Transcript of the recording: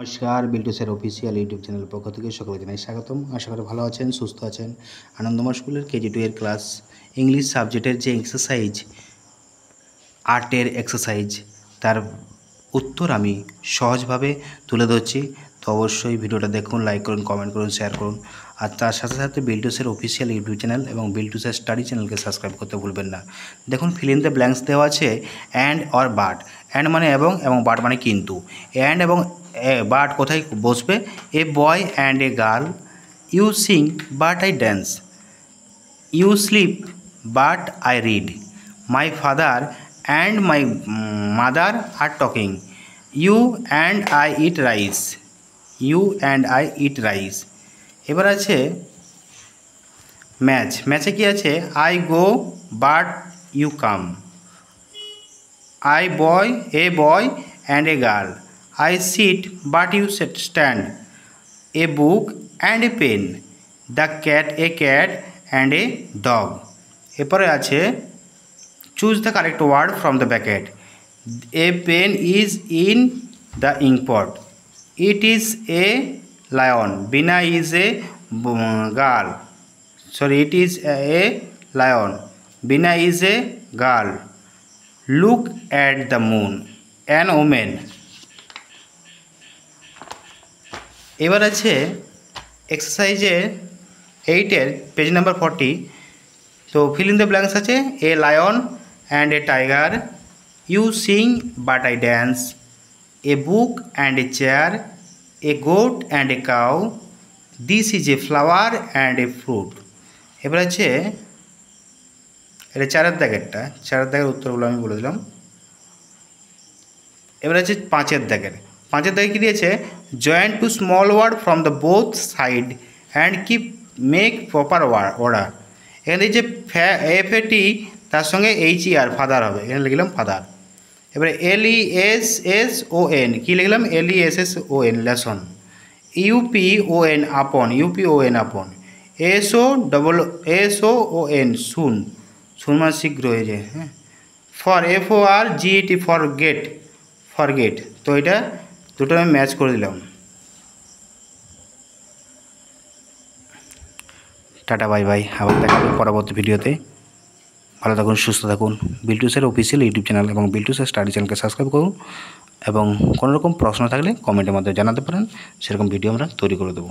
নমস্কার, Biltu sir official YouTube channel পক্ষ থেকে সকলে জানাই স্বাগতম। আশা করি ভালো আছেন, সুস্থ আছেন। আনন্দময় স্কুলের কেজি 2 এর ক্লাস ইংলিশ সাবজেক্টের যে এক্সারসাইজ, আর্টের এক্সারসাইজ, তার উত্তর আমি সহজভাবে তুলে ধরছি। তো অবশ্যই ভিডিওটা দেখুন, লাইক করুন, কমেন্ট করুন, শেয়ার করুন। আর তার সাথে সাথে Biltu sir official YouTube channel এবং বিল্টু স্যার স্টাডি চ্যানেলকে সাবস্ক্রাইব করতে ভুলবেন না। দেখুন, ফিল ইন দ্য ব্ল্যাঙ্কস দেওয়া আছে অ্যান্ড অর বাট। অ্যান্ড মানে এবং বাট মানে কিন্তু। অ্যান্ড এবং বাট কোথায় বসবে? A boy and a girl you sing but I dance, you sleep but I read, my father and my mother are talking, you and I eat rice, you and I eat rice. এবার আছে match. ম্যাচে কি আছে? I go but you come, I boy a boy and a girl, I sit but you stand, a book and a pen, the cat a cat and a dog. এরপরে আছে choose the correct word from the bracket. A pen is in the ink pot. It is a lion. Bina is a girl. Sorry, it is a lion. Bina is a girl. Look at the moon. An omen. এবার আছে এক্সারসাইজে 8-এর page number 40। তো fill in the blanks আছে a lion and a tiger, you sing but I dance, a book and a chair, a goat and a cow, this is a flower and a fruit. এবার আছে এটা 4-এর দাগেরটা, 4-এর দাগের উত্তরগুলো আমি বলে দিলাম। এবার আছে 5-এর দাগের। 5-এর দাগে কী দিয়েছে? Join two small word from the both side and keep make proper order. এখানে দিয়েছে FAT, তার সঙ্গে HER ফাদার হবে, এখানে লিখলাম ফাদার। এবারে LESSON কী লিখলাম? LESSON lesson. UPON আপন, UPON আপন। SON শুন, শুন মানে শীঘ্র হয়ে যায়। হ্যাঁ, FORGET ফরগেট, ফরগেট। তো এটা দুটো আমি ম্যাচ করে দিলাম। টাটা, বাই বাই, আবার দেখা হবে পরবর্তী ভিডিওতে। ভালো থাকুন, সুস্থ থাকুন। Biltu sir official YouTube channel এবং বিল্টু স্যার স্টাডি চ্যানেলকে সাবস্ক্রাইব করুন এবং কোনো রকম প্রশ্ন থাকলে কমেন্টের মাধ্যমে জানাতে পারেন, সেরকম ভিডিও আমরা তৈরি করে দেবো।